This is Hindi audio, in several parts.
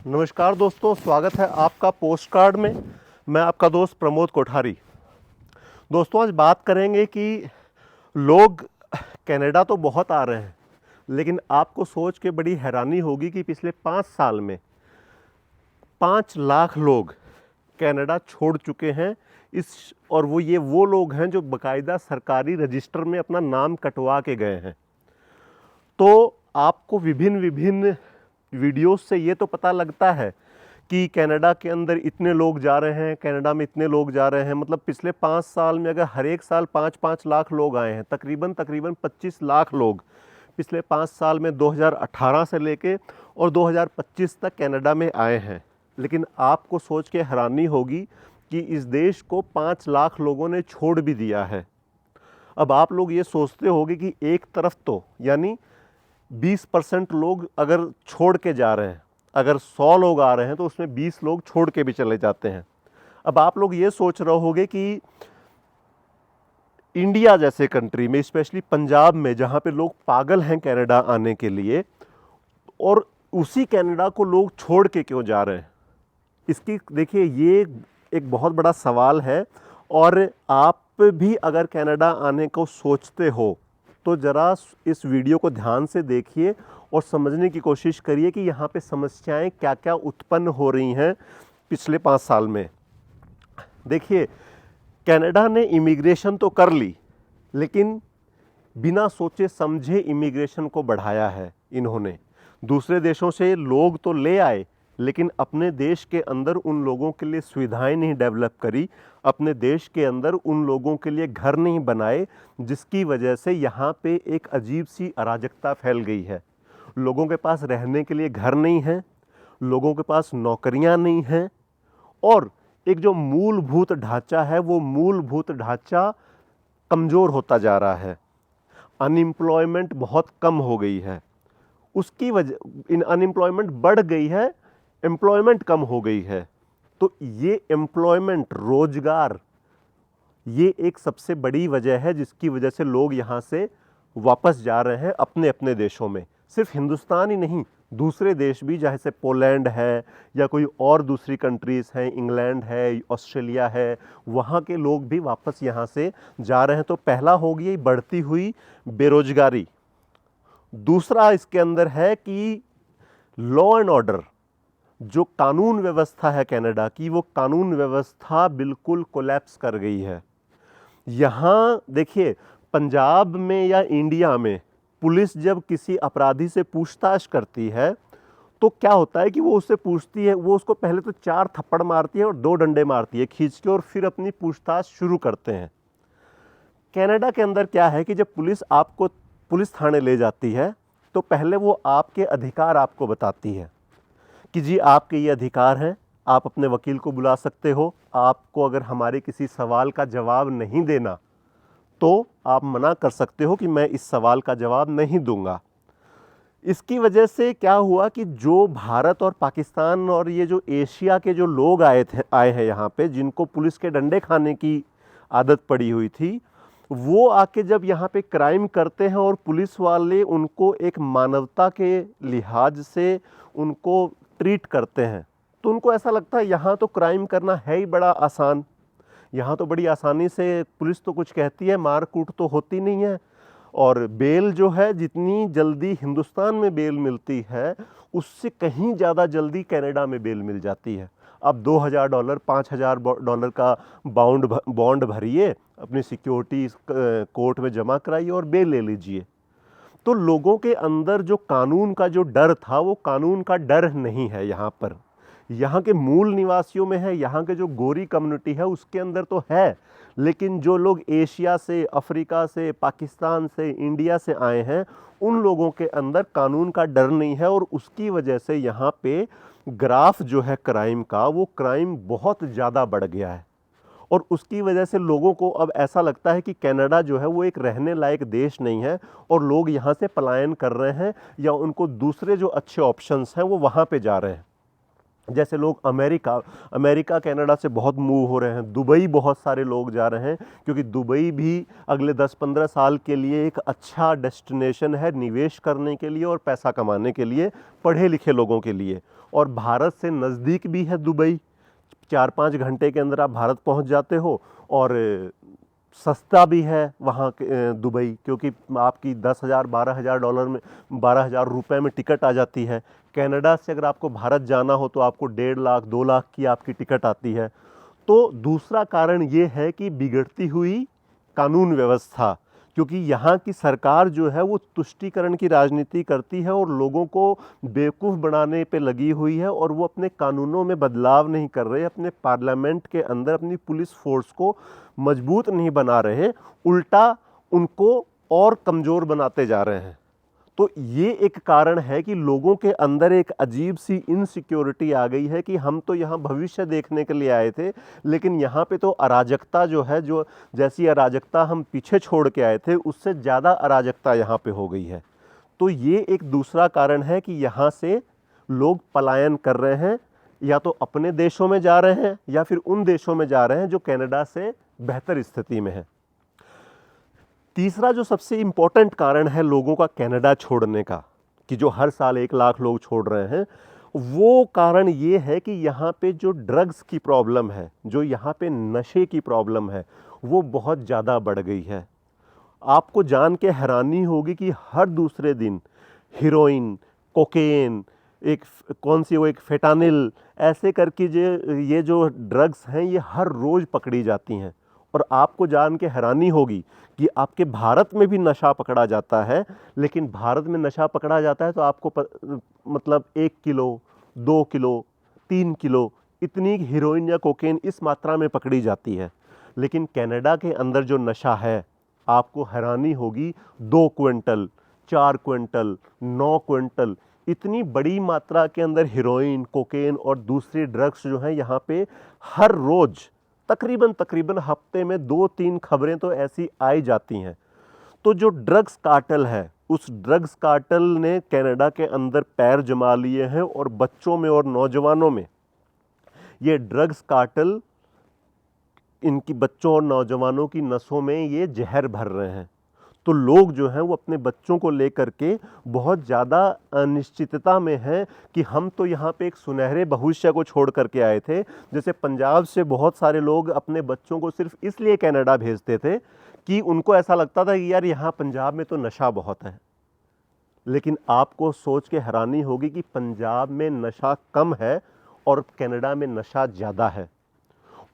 नमस्कार दोस्तों, स्वागत है आपका पोस्ट कार्ड में। मैं आपका दोस्त प्रमोद कोठारी। दोस्तों, आज बात करेंगे कि लोग कनाडा तो बहुत आ रहे हैं, लेकिन आपको सोच के बड़ी हैरानी होगी कि पिछले 5 साल में 5 लाख लोग कनाडा छोड़ चुके हैं। और वो लोग हैं जो बाकायदा सरकारी रजिस्टर में अपना नाम कटवा के गए हैं। तो आपको विभिन्न विभिन्न वीडियोस से ये तो पता लगता है कि कनाडा के अंदर इतने लोग जा रहे हैं, कनाडा में इतने लोग जा रहे हैं। मतलब पिछले 5 साल में अगर हर एक साल 5-5 लाख लोग आए हैं, तकरीबन 25 लाख लोग पिछले 5 साल में 2018 से लेके और 2025 तक कनाडा में आए हैं। लेकिन आपको सोच के हैरानी होगी कि इस देश को 5 लाख लोगों ने छोड़ भी दिया है। अब आप लोग ये सोचते होंगे कि एक तरफ तो यानी 20% लोग अगर छोड़ के जा रहे हैं, अगर 100 लोग आ रहे हैं तो उसमें 20 लोग छोड़ के भी चले जाते हैं। अब आप लोग ये सोच रहे होंगे कि इंडिया जैसे कंट्री में, स्पेशली पंजाब में, जहाँ पे लोग पागल हैं कनाडा आने के लिए, और उसी कनाडा को लोग छोड़ के क्यों जा रहे हैं, इसकी देखिए ये एक बहुत बड़ा सवाल है। और आप भी अगर कनाडा आने को सोचते हो तो ज़रा इस वीडियो को ध्यान से देखिए और समझने की कोशिश करिए कि यहाँ पे समस्याएं क्या क्या उत्पन्न हो रही हैं पिछले 5 साल में। देखिए, कनाडा ने इमिग्रेशन तो कर ली, लेकिन बिना सोचे समझे इमिग्रेशन को बढ़ाया है इन्होंने। दूसरे देशों से लोग तो ले आए, लेकिन अपने देश के अंदर उन लोगों के लिए सुविधाएं नहीं डेवलप करी, अपने देश के अंदर उन लोगों के लिए घर नहीं बनाए, जिसकी वजह से यहाँ पे एक अजीब सी अराजकता फैल गई है। लोगों के पास रहने के लिए घर नहीं है, लोगों के पास नौकरियाँ नहीं हैं, और एक जो मूलभूत ढांचा है वो मूलभूत ढांचा कमज़ोर होता जा रहा है। अनएम्प्लॉयमेंट बहुत कम हो गई है, उसकी वजह अनएम्प्लॉयमेंट बढ़ गई है, एम्प्लॉयमेंट कम हो गई है। तो ये एम्प्लॉयमेंट, रोजगार, ये एक सबसे बड़ी वजह है जिसकी वजह से लोग यहाँ से वापस जा रहे हैं अपने अपने देशों में। सिर्फ हिंदुस्तान ही नहीं, दूसरे देश भी, जैसे पोलैंड है या कोई और दूसरी कंट्रीज़ हैं, इंग्लैंड है, ऑस्ट्रेलिया है, वहाँ के लोग भी वापस यहाँ से जा रहे हैं। तो पहला हो गई बढ़ती हुई बेरोजगारी। दूसरा इसके अंदर है कि लॉ एंड ऑर्डर, जो कानून व्यवस्था है कनाडा की, वो कानून व्यवस्था बिल्कुल कोलैप्स कर गई है। यहाँ देखिए, पंजाब में या इंडिया में पुलिस जब किसी अपराधी से पूछताछ करती है तो क्या होता है कि वो उससे पूछती है, वो उसको पहले तो 4 थप्पड़ मारती है और 2 डंडे मारती है खींच के, और फिर अपनी पूछताछ शुरू करते हैं। कनाडा के अंदर क्या है कि जब पुलिस आपको पुलिस थाने ले जाती है तो पहले वो आपके अधिकार आपको बताती है कि जी आपके ये अधिकार हैं, आप अपने वकील को बुला सकते हो, आपको अगर हमारे किसी सवाल का जवाब नहीं देना तो आप मना कर सकते हो कि मैं इस सवाल का जवाब नहीं दूंगा। इसकी वजह से क्या हुआ कि जो भारत और पाकिस्तान और ये जो एशिया के जो लोग आए हैं यहाँ पे, जिनको पुलिस के डंडे खाने की आदत पड़ी हुई थी, वो आके जब यहाँ पे क्राइम करते हैं और पुलिस वाले उनको एक मानवता के लिहाज से उनको ट्रीट करते हैं, तो उनको ऐसा लगता है यहाँ तो क्राइम करना है ही बड़ा आसान, यहाँ तो बड़ी आसानी से पुलिस तो कुछ कहती है, मार कूट तो होती नहीं है, और बेल जो है जितनी जल्दी हिंदुस्तान में बेल मिलती है उससे कहीं ज़्यादा जल्दी कनाडा में बेल मिल जाती है। अब $2000 $5000 का बॉन्ड भरिए, अपनी सिक्योरिटी कोर्ट में जमा कराइए और बेल ले लीजिए। तो लोगों के अंदर जो कानून का जो डर था, वो कानून का डर नहीं है यहाँ पर। यहाँ के मूल निवासियों में है, यहाँ के जो गोरी कम्युनिटी है उसके अंदर तो है, लेकिन जो लोग एशिया से, अफ्रीका से, पाकिस्तान से, इंडिया से आए हैं, उन लोगों के अंदर कानून का डर नहीं है, और उसकी वजह से यहाँ पे ग्राफ जो है क्राइम का, वो क्राइम बहुत ज़्यादा बढ़ गया है। और उसकी वजह से लोगों को अब ऐसा लगता है कि कनाडा जो है वो एक रहने लायक देश नहीं है, और लोग यहाँ से पलायन कर रहे हैं या उनको दूसरे जो अच्छे ऑप्शंस हैं वो वहाँ पे जा रहे हैं। जैसे लोग अमेरिका कनाडा से बहुत मूव हो रहे हैं, दुबई बहुत सारे लोग जा रहे हैं, क्योंकि दुबई भी अगले 10-15 साल के लिए एक अच्छा डेस्टिनेशन है निवेश करने के लिए और पैसा कमाने के लिए, पढ़े लिखे लोगों के लिए। और भारत से नज़दीक भी है दुबई, 4-5 घंटे के अंदर आप भारत पहुंच जाते हो, और सस्ता भी है वहाँ के दुबई, क्योंकि आपकी 10,000 12,000 डॉलर में 12,000 रुपये में टिकट आ जाती है। कनाडा से अगर आपको भारत जाना हो तो आपको 1.5 लाख 2 लाख की आपकी टिकट आती है। तो दूसरा कारण ये है कि बिगड़ती हुई कानून व्यवस्था, क्योंकि यहाँ की सरकार जो है वो तुष्टीकरण की राजनीति करती है और लोगों को बेवकूफ़ बनाने पे लगी हुई है, और वो अपने कानूनों में बदलाव नहीं कर रहे, अपने पार्लियामेंट के अंदर अपनी पुलिस फोर्स को मजबूत नहीं बना रहे, उल्टा उनको और कमज़ोर बनाते जा रहे हैं। तो ये एक कारण है कि लोगों के अंदर एक अजीब सी इनसिक्योरिटी आ गई है कि हम तो यहाँ भविष्य देखने के लिए आए थे, लेकिन यहाँ पे तो अराजकता जो है, जो जैसी अराजकता हम पीछे छोड़ के आए थे उससे ज़्यादा अराजकता यहाँ पे हो गई है। तो ये एक दूसरा कारण है कि यहाँ से लोग पलायन कर रहे हैं, या तो अपने देशों में जा रहे हैं या फिर उन देशों में जा रहे हैं जो कनाडा से बेहतर स्थिति में है। तीसरा जो सबसे इम्पोर्टेंट कारण है लोगों का कनाडा छोड़ने का, कि जो हर साल 1 लाख लोग छोड़ रहे हैं, वो कारण ये है कि यहाँ पे जो ड्रग्स की प्रॉब्लम है, जो यहाँ पे नशे की प्रॉब्लम है, वो बहुत ज़्यादा बढ़ गई है। आपको जान के हैरानी होगी कि हर दूसरे दिन हीरोइन, कोकेन, एक कौन सी वो एक फेटानिल, ऐसे करके ये जो ड्रग्स हैं ये हर रोज़ पकड़ी जाती हैं। और आपको जान के हैरानी होगी कि आपके भारत में भी नशा पकड़ा जाता है, लेकिन भारत में नशा पकड़ा जाता है तो आपको मतलब 1 किलो, 2 किलो, 3 किलो इतनी हीरोइन या कोकेन इस मात्रा में पकड़ी जाती है। लेकिन कनाडा के अंदर जो नशा है, आपको हैरानी होगी 2 क्विंटल, 4 क्विंटल, 9 क्विंटल, इतनी बड़ी मात्रा के अंदर हीरोइन, कोकेन और दूसरे ड्रग्स जो हैं यहाँ पे हर रोज़ तकरीबन हफ्ते में 2-3 खबरें तो ऐसी आई जाती हैं। तो जो ड्रग्स कार्टेल है, उस ड्रग्स कार्टेल ने कनाडा के अंदर पैर जमा लिए हैं, और बच्चों में और नौजवानों में ये ड्रग्स कार्टेल इनकी बच्चों और नौजवानों की नसों में ये जहर भर रहे हैं। तो लोग जो हैं वो अपने बच्चों को लेकर के बहुत ज़्यादा अनिश्चितता में हैं कि हम तो यहाँ पे एक सुनहरे भविष्य को छोड़ करके आए थे। जैसे पंजाब से बहुत सारे लोग अपने बच्चों को सिर्फ इसलिए कनाडा भेजते थे कि उनको ऐसा लगता था कि यार यहाँ पंजाब में तो नशा बहुत है। लेकिन आपको सोच के हैरानी होगी कि पंजाब में नशा कम है और कनाडा में नशा ज़्यादा है।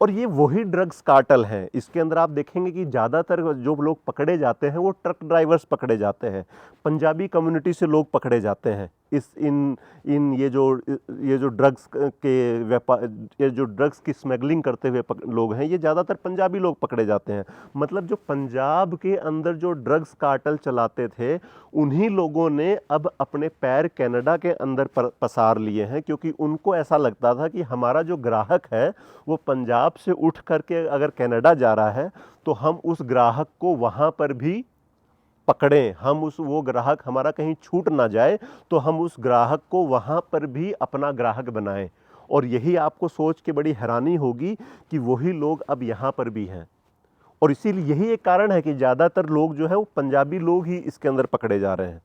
और ये वही ड्रग्स कार्टेल हैं। इसके अंदर आप देखेंगे कि ज़्यादातर जो लोग पकड़े जाते हैं वो ट्रक ड्राइवर्स पकड़े जाते हैं, पंजाबी कम्युनिटी से लोग पकड़े जाते हैं। ये जो ड्रग्स के व्यापार, ये जो ड्रग्स की स्मगलिंग करते हुए लोग हैं, ये ज़्यादातर पंजाबी लोग पकड़े जाते हैं। मतलब जो पंजाब के अंदर जो ड्रग्स कार्टेल चलाते थे, उन्हीं लोगों ने अब अपने पैर कनाडा के अंदर पसार लिए हैं, क्योंकि उनको ऐसा लगता था कि हमारा जो ग्राहक है वो पंजाब से उठ करके अगर कनाडा जा रहा है तो हम उस ग्राहक को वहाँ पर भी पकड़ें, वो ग्राहक हमारा कहीं छूट ना जाए, तो हम उस ग्राहक को वहाँ पर भी अपना ग्राहक बनाएं। और यही आपको सोच के बड़ी हैरानी होगी कि वही लोग अब यहाँ पर भी हैं। और इसीलिए यही एक कारण है कि ज़्यादातर लोग जो है वो पंजाबी लोग ही इसके अंदर पकड़े जा रहे हैं।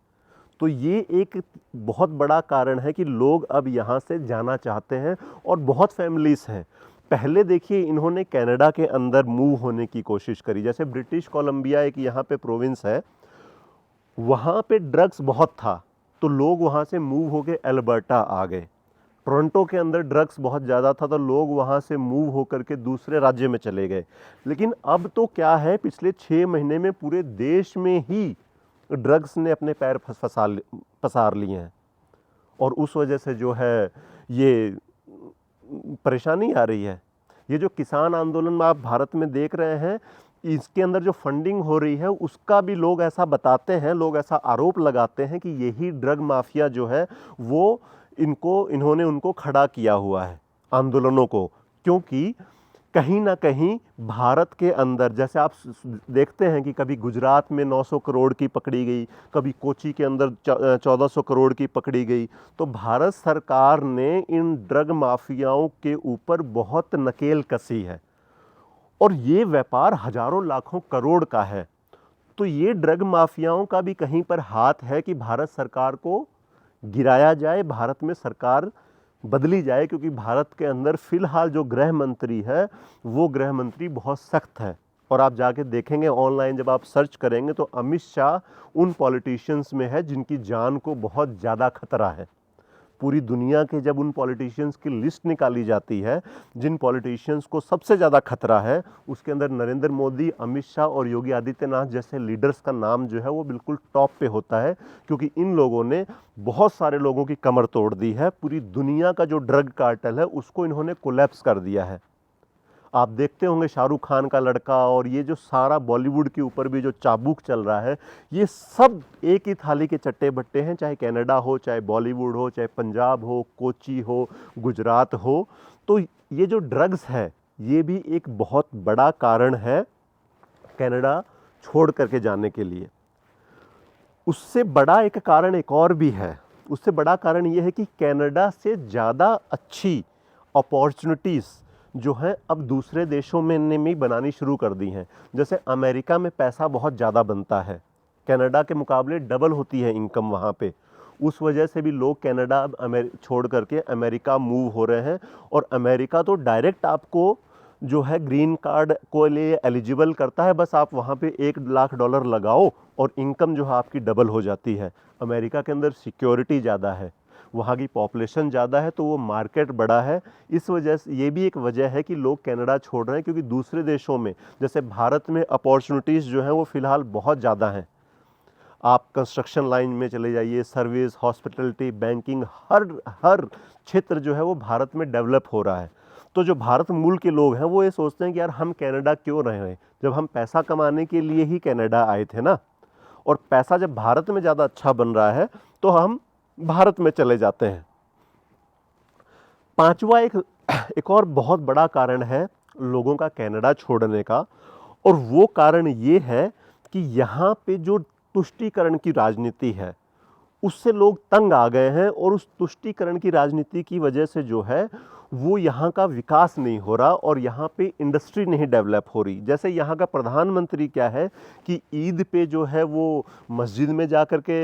तो ये एक बहुत बड़ा कारण है कि लोग अब यहाँ से जाना चाहते हैं, और बहुत फैमिलीज हैं। पहले देखिए इन्होंने कनाडा के अंदर मूव होने की कोशिश करी, जैसे ब्रिटिश कोलंबिया एक यहाँ पे प्रोविंस है, वहाँ पे ड्रग्स बहुत था तो लोग वहाँ से मूव होके अल्बर्टा आ गए। टोरंटो के अंदर ड्रग्स बहुत ज़्यादा था तो लोग वहाँ से मूव होकर के दूसरे राज्य में चले गए। लेकिन अब तो क्या है, पिछले 6 महीने में पूरे देश में ही ड्रग्स ने अपने पैर पसार लिए हैं, और उस वजह से जो है ये परेशानी आ रही है। ये जो किसान आंदोलन आप भारत में देख रहे हैं, इसके अंदर जो फंडिंग हो रही है उसका भी लोग ऐसा बताते हैं, लोग ऐसा आरोप लगाते हैं कि यही ड्रग माफिया जो है वो इन्होंने उनको खड़ा किया हुआ है आंदोलनों को। क्योंकि कहीं ना कहीं भारत के अंदर, जैसे आप देखते हैं कि कभी गुजरात में 900 करोड़ की पकड़ी गई, कभी कोची के अंदर 1400 करोड़ की पकड़ी गई। तो भारत सरकार ने इन ड्रग माफियाओं के ऊपर बहुत नकेल कसी है और ये व्यापार हजारों लाखों करोड़ का है। तो ये ड्रग माफियाओं का भी कहीं पर हाथ है कि भारत सरकार को गिराया जाए, भारत में सरकार बदली जाए, क्योंकि भारत के अंदर फिलहाल जो गृह मंत्री है वो गृह मंत्री बहुत सख्त है। और आप जाके देखेंगे ऑनलाइन, जब आप सर्च करेंगे तो अमित शाह उन पॉलिटिशियंस में है जिनकी जान को बहुत ज़्यादा खतरा है। पूरी दुनिया के जब उन पॉलिटिशियंस की लिस्ट निकाली जाती है जिन पॉलिटिशियंस को सबसे ज़्यादा खतरा है, उसके अंदर नरेंद्र मोदी, अमित शाह और योगी आदित्यनाथ जैसे लीडर्स का नाम जो है वो बिल्कुल टॉप पे होता है, क्योंकि इन लोगों ने बहुत सारे लोगों की कमर तोड़ दी है। पूरी दुनिया का जो ड्रग कार्टेल है उसको इन्होंने कोलैप्स कर दिया है। आप देखते होंगे शाहरुख खान का लड़का और ये जो सारा बॉलीवुड के ऊपर भी जो चाबुक चल रहा है, ये सब एक ही थाली के चट्टे बट्टे हैं, चाहे कनाडा हो, चाहे बॉलीवुड हो, चाहे पंजाब हो, कोची हो, गुजरात हो। तो ये जो ड्रग्स है ये भी एक बहुत बड़ा कारण है कनाडा छोड़ करके जाने के लिए। उससे बड़ा एक कारण एक और भी है। उससे बड़ा कारण ये है कि कनाडा से ज़्यादा अच्छी अपॉर्चुनिटीज़ जो हैं अब दूसरे देशों में ने भी बनानी शुरू कर दी हैं। जैसे अमेरिका में पैसा बहुत ज़्यादा बनता है, कनाडा के मुकाबले डबल होती है इनकम वहाँ पे। उस वजह से भी लोग कनाडा छोड़ करके अमेरिका मूव हो रहे हैं। और अमेरिका तो डायरेक्ट आपको जो है ग्रीन कार्ड को लिए एलिजिबल करता है, बस आप वहाँ पे $1 लाख लगाओ और इनकम जो है आपकी डबल हो जाती है। अमेरिका के अंदर सिक्योरिटी ज़्यादा है, वहाँ की पॉपुलेशन ज़्यादा है, तो वो मार्केट बड़ा है। इस वजह से ये भी एक वजह है कि लोग कनाडा छोड़ रहे हैं, क्योंकि दूसरे देशों में जैसे भारत में अपॉर्चुनिटीज़ जो हैं वो फ़िलहाल बहुत ज़्यादा हैं। आप कंस्ट्रक्शन लाइन में चले जाइए, सर्विस, हॉस्पिटलिटी, बैंकिंग, हर क्षेत्र जो है वो भारत में डेवलप हो रहा है। तो जो भारत मूल के लोग हैं वो ये सोचते हैं कि यार हम कनाडा क्यों रहे हैं, जब हम पैसा कमाने के लिए ही कनाडा आए थे ना। और पैसा जब भारत में ज़्यादा अच्छा बन रहा है तो हम भारत में चले जाते हैं। पांचवा एक और बहुत बड़ा कारण है लोगों का कनाडा छोड़ने का, और वो कारण ये है कि यहाँ पे जो तुष्टीकरण की राजनीति है उससे लोग तंग आ गए हैं, और उस तुष्टीकरण की राजनीति की वजह से जो है वो यहाँ का विकास नहीं हो रहा और यहाँ पे इंडस्ट्री नहीं डेवलप हो रही। जैसे यहाँ का प्रधानमंत्री क्या है कि ईद पे जो है वो मस्जिद में जा कर के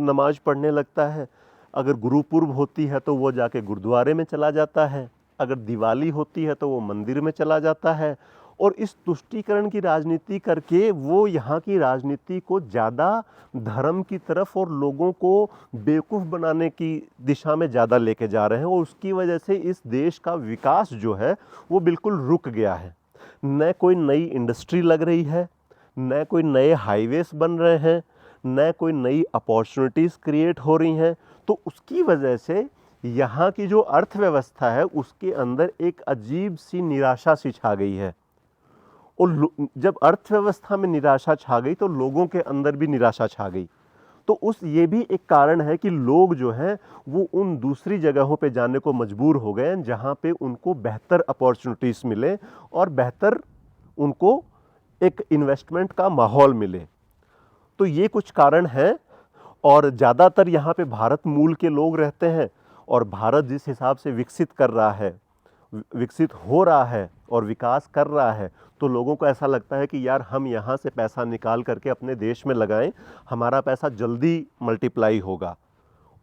नमाज पढ़ने लगता है, अगर गुरुपुर्ब होती है तो वो जाके गुरुद्वारे में चला जाता है, अगर दिवाली होती है तो वो मंदिर में चला जाता है। और इस तुष्टीकरण की राजनीति करके वो यहाँ की राजनीति को ज़्यादा धर्म की तरफ और लोगों को बेवकूफ़ बनाने की दिशा में ज़्यादा लेके जा रहे हैं, और उसकी वजह से इस देश का विकास जो है वो बिल्कुल रुक गया है। न कोई नई इंडस्ट्री लग रही है, न कोई नए हाईवेज बन रहे हैं, न कोई नई अपॉर्चुनिटीज़ क्रिएट हो रही हैं। तो उसकी वजह से यहाँ की जो अर्थव्यवस्था है उसके अंदर एक अजीब सी निराशा सी छा गई है। और जब अर्थव्यवस्था में निराशा छा गई तो लोगों के अंदर भी निराशा छा गई। तो ये भी एक कारण है कि लोग जो हैं वो उन दूसरी जगहों पे जाने को मजबूर हो गए हैं जहाँ पे उनको बेहतर अपॉर्चुनिटीज़ मिले और बेहतर उनको एक इन्वेस्टमेंट का माहौल मिले। तो ये कुछ कारण हैं, और ज़्यादातर यहाँ पे भारत मूल के लोग रहते हैं। और भारत जिस हिसाब से विकसित कर रहा है, विकसित हो रहा है और विकास कर रहा है, तो लोगों को ऐसा लगता है कि यार हम यहाँ से पैसा निकाल करके अपने देश में लगाएं, हमारा पैसा जल्दी मल्टीप्लाई होगा।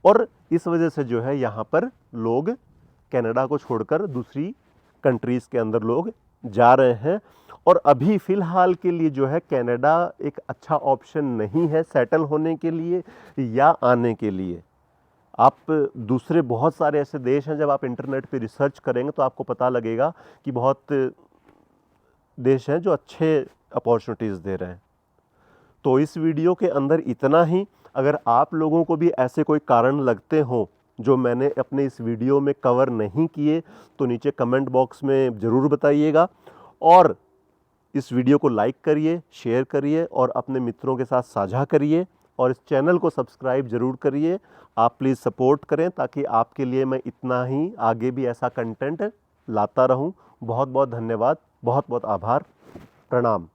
और इस वजह से जो है यहाँ पर लोग कनाडा को छोड़कर दूसरी कंट्रीज़ के अंदर लोग जा रहे हैं। और अभी फ़िलहाल के लिए जो है कनाडा एक अच्छा ऑप्शन नहीं है सेटल होने के लिए या आने के लिए। आप दूसरे बहुत सारे ऐसे देश हैं, जब आप इंटरनेट पे रिसर्च करेंगे तो आपको पता लगेगा कि बहुत देश हैं जो अच्छे अपॉर्चुनिटीज़ दे रहे हैं। तो इस वीडियो के अंदर इतना ही। अगर आप लोगों को भी ऐसे कोई कारण लगते हों जो मैंने अपने इस वीडियो में कवर नहीं किए तो नीचे कमेंट बॉक्स में ज़रूर बताइएगा। और इस वीडियो को लाइक करिए, शेयर करिए और अपने मित्रों के साथ साझा करिए, और इस चैनल को सब्सक्राइब ज़रूर करिए। आप प्लीज़ सपोर्ट करें ताकि आपके लिए मैं इतना ही आगे भी ऐसा कंटेंट लाता रहूं। बहुत बहुत धन्यवाद, बहुत बहुत आभार, प्रणाम।